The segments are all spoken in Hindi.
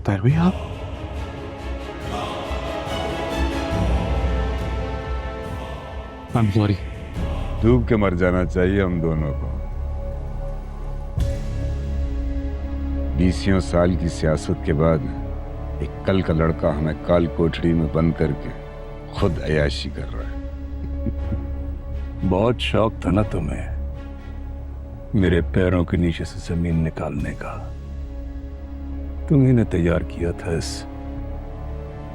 ताहिर भाई आप? I'm sorry. डूब के मर जाना चाहिए हम दोनों को। 20 साल की सियासत के बाद एक कल का लड़का हमें काल कोठड़ी में बंद करके खुद अयाशी कर रहा है। बहुत शौक था ना तुम्हें मेरे पैरों के नीचे से जमीन निकालने का। तुम्ही ने तैयार किया था इस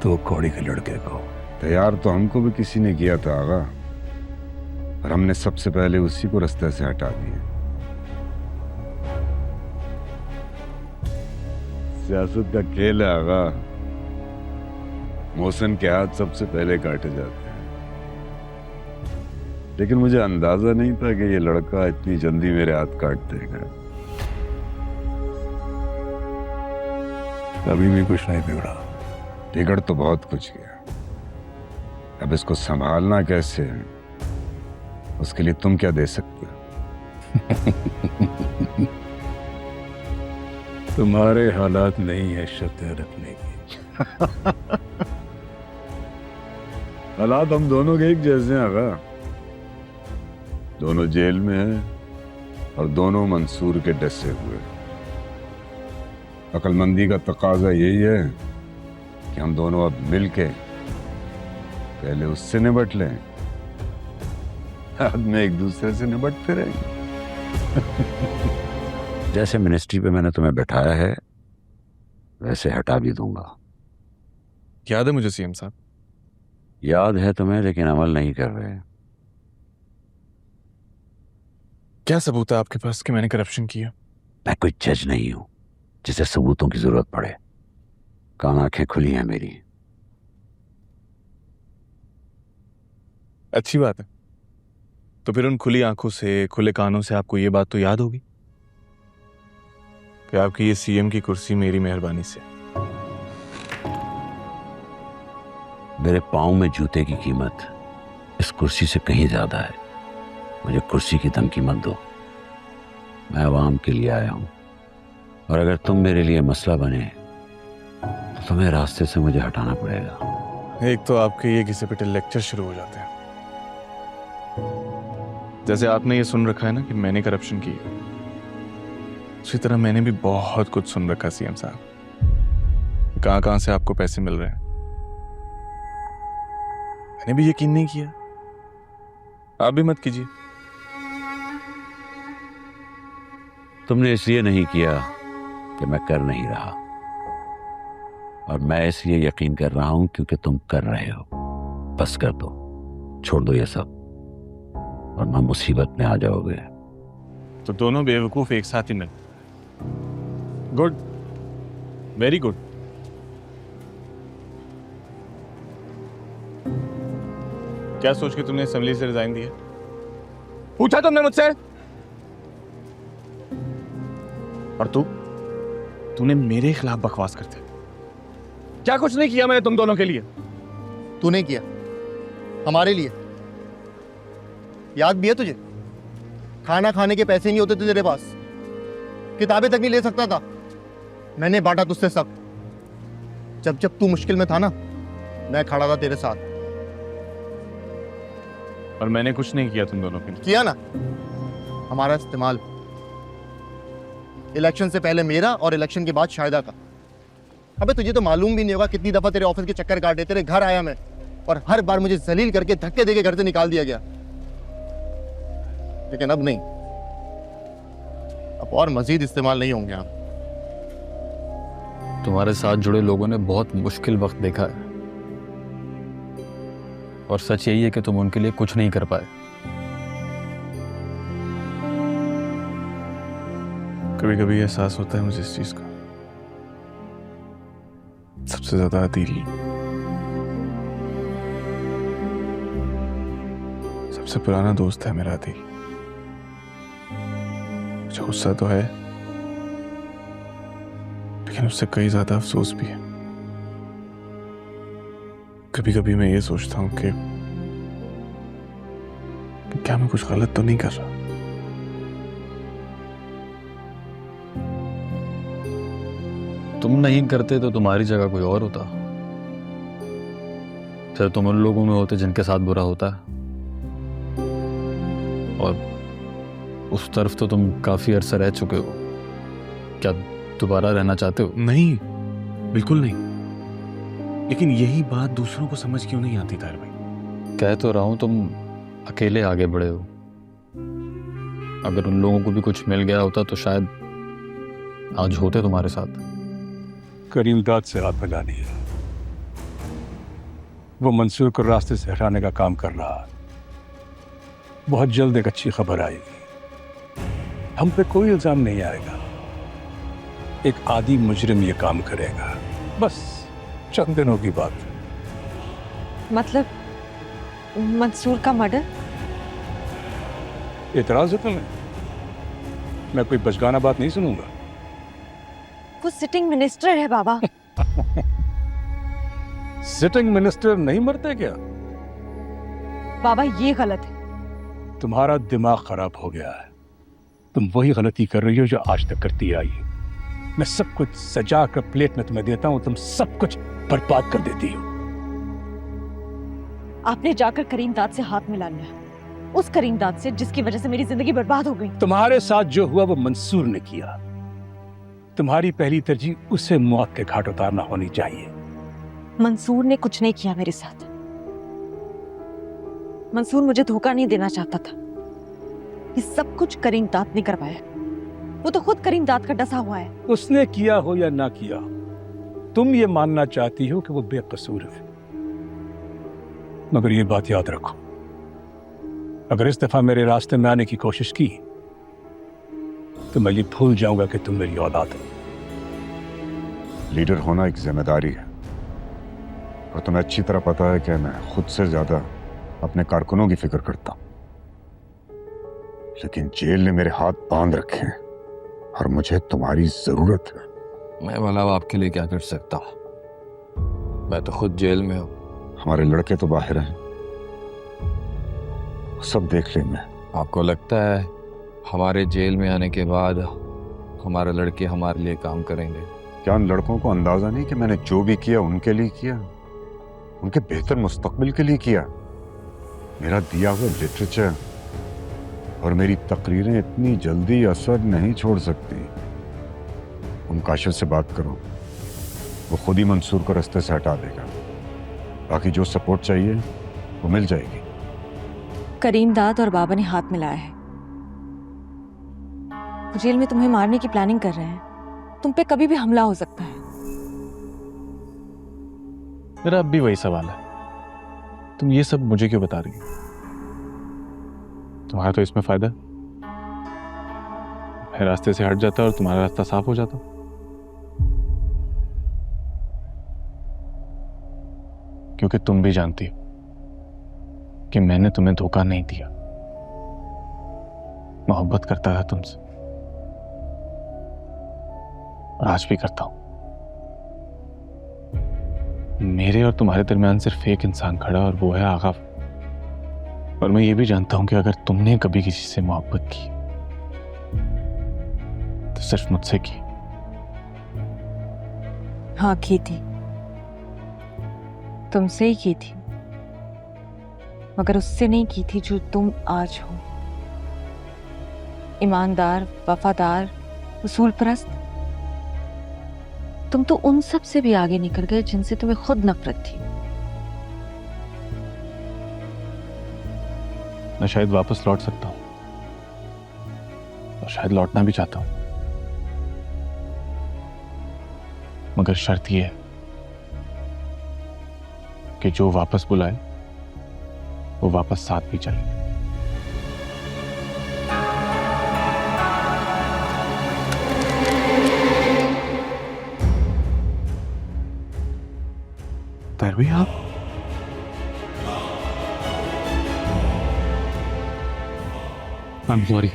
2 कौड़ी के लड़के को। तैयार तो हमको भी किसी ने किया था आगा, और हमने सबसे पहले उसी को रास्ते से हटा दिया। सियासत का खेल है आगा, मौसम के हाथ सबसे पहले काटे जाते हैं। लेकिन मुझे अंदाजा नहीं था कि ये लड़का इतनी जल्दी मेरे हाथ काट देगा। अभी भी कुछ नहीं बिगड़ा। बिगड़ तो बहुत कुछ गया, अब इसको संभालना कैसे है उसके लिए तुम क्या दे सकते हो? तुम्हारे हालात नहीं है शर्तें रखने की। हालात हम दोनों के एक जैसे हैं आगा। दोनों जेल में हैं और दोनों मंसूर के डसे हुए। अक्लमंदी का तकाजा यही है कि हम दोनों अब मिलके पहले उससे निपट लें, बाद में एक दूसरे से निपटते रहेंगे। जैसे मिनिस्ट्री पे मैंने तुम्हें बैठाया है वैसे हटा भी दूंगा। याद है मुझे सीएम साहब। याद है तुम्हें, लेकिन अमल नहीं कर रहे। क्या सबूत है आपके पास कि मैंने करप्शन किया? मैं कोई जज नहीं हूं जिसे सबूतों की जरूरत पड़े। कान आंखें खुली हैं मेरी। अच्छी बात है। तो फिर उन खुली आंखों से, खुले कानों से आपको ये बात तो याद होगी कि आपकी ये सीएम की कुर्सी मेरी मेहरबानी से। मेरे पांव में जूते की कीमत इस कुर्सी से कहीं ज्यादा है। मुझे कुर्सी की धमकी मत दो। मैं आवाम के लिए आया हूं, और अगर तुम मेरे लिए मसला बने तो तुम्हें रास्ते से मुझे हटाना पड़ेगा। एक तो आपके ये घिसे पिटे लेक्चर शुरू हो जाते हैं। जैसे आपने ये सुन रखा है ना कि मैंने करप्शन की, उसी तरह मैंने भी बहुत कुछ सुन रखा सीएम साहब। कहां कहां से आपको पैसे मिल रहे हैं, मैंने भी यकीन नहीं किया। आप भी मत कीजिए। तुमने इसलिए नहीं किया कि मैं कर नहीं रहा, और मैं इसलिए यकीन कर रहा हूं क्योंकि तुम कर रहे हो। बस कर दो, छोड़ दो ये सब, और मैं मुसीबत में आ जाओगे। तो दोनों बेवकूफ एक साथ ही मिल। Good, very good. क्या सोच के तुमने असेंबली से रिजाइन दिया? पूछा तुमने मुझसे? और तूने मेरे खिलाफ बकवास करते। क्या कुछ नहीं किया मैंने तुम दोनों के लिए? तूने किया हमारे लिए। याद भी है तुझे? खाना खाने के पैसे नहीं होते थे तेरे पास, किताबें तक नहीं ले सकता था। मैंने बांटा तुझसे सब। जब जब तू मुश्किल में था ना, मैं खड़ा था तेरे साथ। और मैंने कुछ नहीं किया तुम दोनों के लिए। किया ना, हमारा इस्तेमाल। इलेक्शन से पहले मेरा और इलेक्शन के बाद शाहिदा का। अबे तुझे तो मालूम भी नहीं होगा कितनी दफा तेरे ऑफिस के चक्कर काटे। तेरे घर आया मैं, और हर बार मुझे जलील करके धक्के देके घर से निकाल दिया गया। लेकिन अब नहीं, अब और मजीद इस्तेमाल नहीं होंगे आप। तुम्हारे साथ जुड़े लोगों ने बहुत मुश्किल वक्त देखा है, और सच यही है कि तुम उनके लिए कुछ नहीं कर पाए। कभी कभी एहसास होता है मुझे इस चीज का। सबसे ज्यादा अदील, सबसे पुराना दोस्त है मेरा अदील। मुझे गुस्सा तो है, लेकिन उससे कई ज्यादा अफसोस भी है। कभी कभी मैं ये सोचता हूं कि क्या मैं कुछ गलत तो नहीं कर रहा। तुम तुम नहीं करते तो तुम्हारी जगह कोई और होता, फिर तुम उन लोगों में होते जिनके साथ बुरा होता है। और उस तरफ तो तुम काफी अरसा रह चुके हो, क्या दोबारा रहना चाहते हो? नहीं, बिल्कुल नहीं। लेकिन यही बात दूसरों को समझ क्यों नहीं आती ताहिर भाई? कह तो रहा हूं, तुम अकेले आगे बढ़े हो। अगर उन लोगों को भी कुछ मिल गया होता तो शायद आज होते तुम्हारे साथ। करीम दाद से हाथ मिला लिया, वो मंसूर को रास्ते से हटाने का काम कर रहा है। बहुत जल्द एक अच्छी खबर आएगी, हम पे कोई इल्जाम नहीं आएगा। एक आदी मुजरिम ये काम करेगा, बस चंद दिनों की बात। मतलब मंसूर का मर्डर? एतराज है तुम्हें? मैं कोई बचगाना बात नहीं सुनूंगा। वो सिटिंग मिनिस्टर है बाबा। सिटिंग मिनिस्टर नहीं मरते क्या? बाबा ये गलत है। तुम्हारा दिमाग खराब हो गया है। तुम वही गलती कर रही हो जो आज तक करती आई है। मैं सब कुछ सजा कर प्लेट में तुम्हें देता हूं, तुम सब कुछ बर्बाद कर देती हो। आपने जाकर करीम दाद से हाथ मिला लिया, उस करीम दाद से जिसकी वजह से मेरी जिंदगी बर्बाद हो गई। तुम्हारे साथ जो हुआ वो मंसूर ने किया। तुम्हारी पहली तरजीह उसे मौत के घाट उतारना होनी चाहिए। मंसूर ने कुछ नहीं किया मेरे साथ। मंसूर मुझे धोखा नहीं देना चाहता था। ये सब कुछ करीम दाद ने करवाया। वो तो खुद करीम दाद का डसा हुआ है। उसने किया हो या ना किया हो, तुम ये मानना चाहती हो कि वो बेकसूर है। मगर ये बात याद रखो, अगर इस दफा मेरे रास्ते में आने की कोशिश की तो मैं ये भूल जाऊंगा कि तुम मेरी औलाद हो। लीडर होना एक जिम्मेदारी है, और तुम्हें अच्छी तरह पता है कि मैं खुद से ज्यादा अपने कारकुनों की फिक्र करता हूं। लेकिन जेल ने मेरे हाथ बांध रखे हैं और मुझे तुम्हारी जरूरत है। मैं भला आपके लिए क्या कर सकता हूं? मैं तो खुद जेल में हूं। हमारे लड़के तो बाहर हैं, सब देख लेंगे। आपको लगता है हमारे जेल में आने के बाद हमारे लड़के हमारे लिए काम करेंगे? क्या उन लड़कों को अंदाजा नहीं कि मैंने जो भी किया उनके लिए किया, उनके बेहतर मुस्तकबिल के लिए किया। मेरा दिया हुआ लिटरेचर और मेरी तकरीरें इतनी जल्दी असर नहीं छोड़ सकती। तुम काशिफ से बात करो, वो खुद ही मंसूर को रास्ते से हटा देगा। बाकी जो सपोर्ट चाहिए वो मिल जाएगी। करीम दाद और बाबा ने हाथ मिलाया है। वो जेल में तुम्हें मारने की प्लानिंग कर रहे हैं। तुम पे कभी भी हमला हो सकता है। मेरा अब भी वही सवाल है, तुम ये सब मुझे क्यों बता रही हो? तुम्हारा तो इसमें फायदा, मैं रास्ते से हट जाता और तुम्हारा रास्ता साफ हो जाता। क्योंकि तुम भी जानती हो कि मैंने तुम्हें धोखा नहीं दिया। मोहब्बत करता था तुमसे, और आज भी करता हूं। मेरे और तुम्हारे दरमियान सिर्फ एक इंसान खड़ा, और वो है आगा। और मैं ये भी जानता हूं कि अगर तुमने कभी किसी से मोहब्बत की तो सिर्फ मुझसे की। हाँ की थी, तुमसे ही की थी, मगर उससे नहीं की थी जो तुम आज हो। ईमानदार, वफादार, उसूल परस्त। तुम तो उन सब से भी आगे निकल गए जिनसे तुम्हें खुद नफरत थी। मैं शायद वापस लौट सकता हूं, और शायद लौटना भी चाहता हूं, मगर शर्त यह है कि जो वापस बुलाए वो वापस साथ भी चले। ताहिर भाई आप? I'm sorry.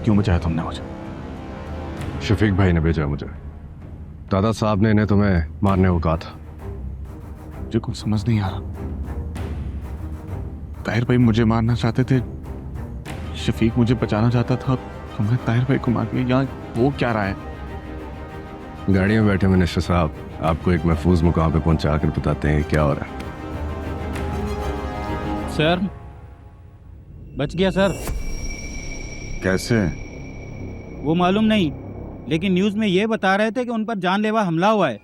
क्यों बचाया तुमने मुझे? शफीक भाई ने भेजा मुझे। दादा साहब ने इन्हें तुम्हें मारने को कहा था। मुझे कुछ समझ नहीं आ रहा। ताहिर भाई मुझे मारना चाहते थे, शफीक मुझे बचाना चाहता था, तुमने ताहिर भाई को मार दिया। यहाँ वो क्या रहा है? गाड़ी में बैठे मिनिस्टर साहब आपको एक महफूज मुकाम पे पहुंचा कर बताते हैं क्या हो रहा है। सर, बच गया सर। कैसे? वो मालूम नहीं, लेकिन न्यूज़ में ये बता रहे थे कि उन पर जानलेवा हमला हुआ है,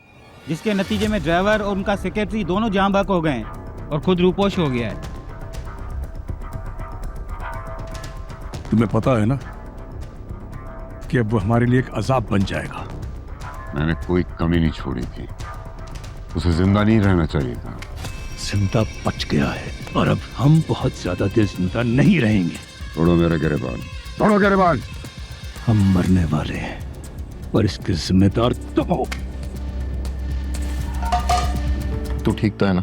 जिसके नतीजे में ड्राइवर और उनका सेक्रेटरी दोनों जान बहक हो गए हैं और खुद रूपोश हो गया है। तुम्हें पता है ना कि अब वो हमारे लिए एक अजाब बन जाएगा। मैंने कोई कमी नहीं छोड़ी थी, उसे जिंदा नहीं रहना चाहिए था। जिंदा बच गया है और अब हम बहुत ज्यादा देर जिंदा नहीं रहेंगे। तोड़ो मेरा गिरबान, तोड़ो गिरबान। हम मरने वाले हैं पर इसके जिम्मेदार तुम हो। तू ठीक तो है ना?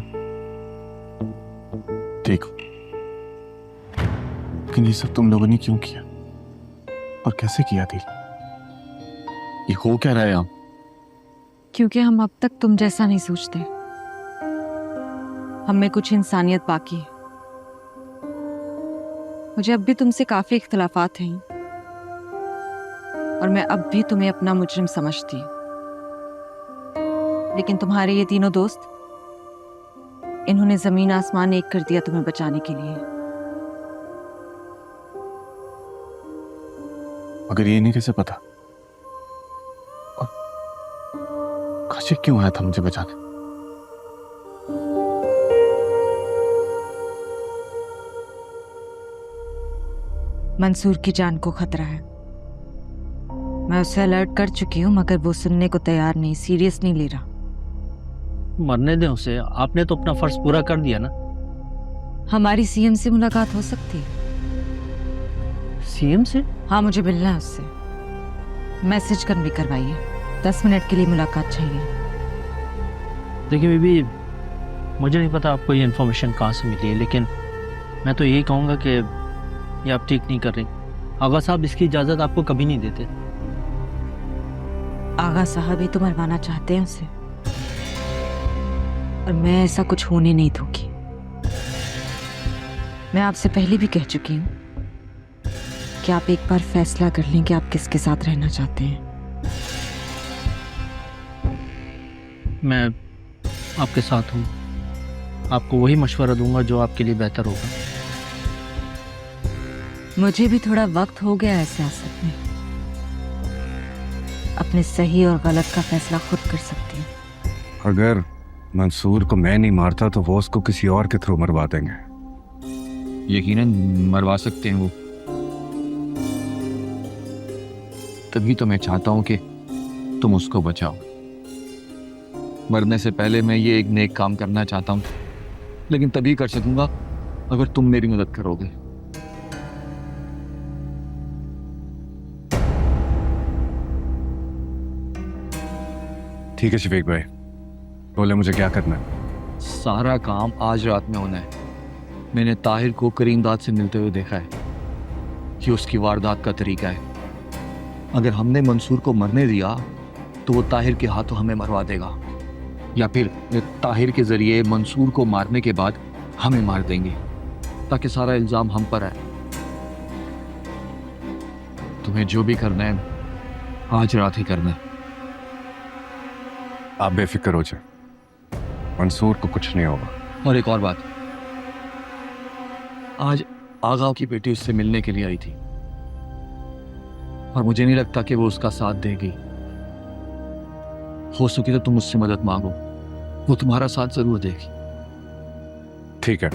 ठीक हो। लेकिन ये सब तुम लोगों ने क्यों किया और कैसे किया दिल? ये हो क्या रहा है यहाँ? क्योंकि हम अब तक तुम जैसा नहीं सोचते। हम में कुछ इंसानियत बाकी है। मुझे अब भी तुमसे काफी इख्तिलाफात हैं और मैं अब भी तुम्हें अपना मुजरिम समझती हूँ, लेकिन तुम्हारे ये तीनों दोस्त, इन्होंने जमीन आसमान एक कर दिया तुम्हें बचाने के लिए। मगर ये नहीं कैसे पता? और काशिफ क्यों आया था मुझे बचाने? मंसूर की जान को खतरा है। मैं उसे अलर्ट कर चुकी हूँ, मगर वो सुनने को तैयार नहीं, सीरियस नहीं ले रहा। मरने दें उसे, आपने तो अपना फर्ज पूरा कर दिया ना। हमारी सीएम से मुलाकात हो सकती है। सीएम से? हाँ, मुझे मिलना है उससे। मैसेज कर भी करवाइए, 10 मिनट के लिए मुलाकात चाहिए। देखिए बीबी, मुझे नहीं पता आपको ये इन्फॉर्मेशन कहाँ से मिली है, लेकिन मैं तो यही कहूँगा कि ये आप ठीक नहीं कर रही। आगा साहब इसकी इजाज़त आपको कभी नहीं देते। आगा साहब ही तो मरवाना चाहते हैं उसे, और मैं ऐसा कुछ होने नहीं दूंगी। मैं आपसे पहले भी कह चुकी हूँ कि आप एक बार फैसला कर लें कि आप किसके साथ रहना चाहते हैं। मैं आपके साथ हूँ, आपको वही मशवरा दूंगा जो आपके लिए बेहतर होगा। मुझे भी थोड़ा वक्त हो गया है सियासत में, अपने सही और गलत का फैसला खुद कर सकती हूँ। अगर मंसूर को मैं नहीं मारता तो वो उसको किसी और के थ्रू मरवा देंगे। यकीनन मरवा सकते हैं वो। तभी तो मैं चाहता हूं कि तुम उसको बचाओ। मरने से पहले मैं ये एक नेक काम करना चाहता हूं, लेकिन तभी कर सकूंगा अगर तुम मेरी मदद करोगे। ठीक है शफीक भाई, बोले मुझे क्या करना है। सारा काम आज रात में होना है। मैंने ताहिर को करीमदाद से मिलते हुए देखा है। ये उसकी वारदात का तरीका है। अगर हमने मंसूर को मरने दिया तो वो ताहिर के हाथों हमें मरवा देगा, या फिर ताहिर के जरिए मंसूर को मारने के बाद हमें मार देंगे, ताकि सारा इल्जाम हम पर आए। तुम्हें जो भी करना है आज रात ही करना है। आप बेफिक्र हो जाए, मंसूर को कुछ नहीं होगा। और एक और बात, आज आगा की बेटी उससे मिलने के लिए आई थी और मुझे नहीं लगता कि वो उसका साथ देगी। हो सके तो तुम उससे मदद मांगो, वो तुम्हारा साथ जरूर देगी। ठीक है,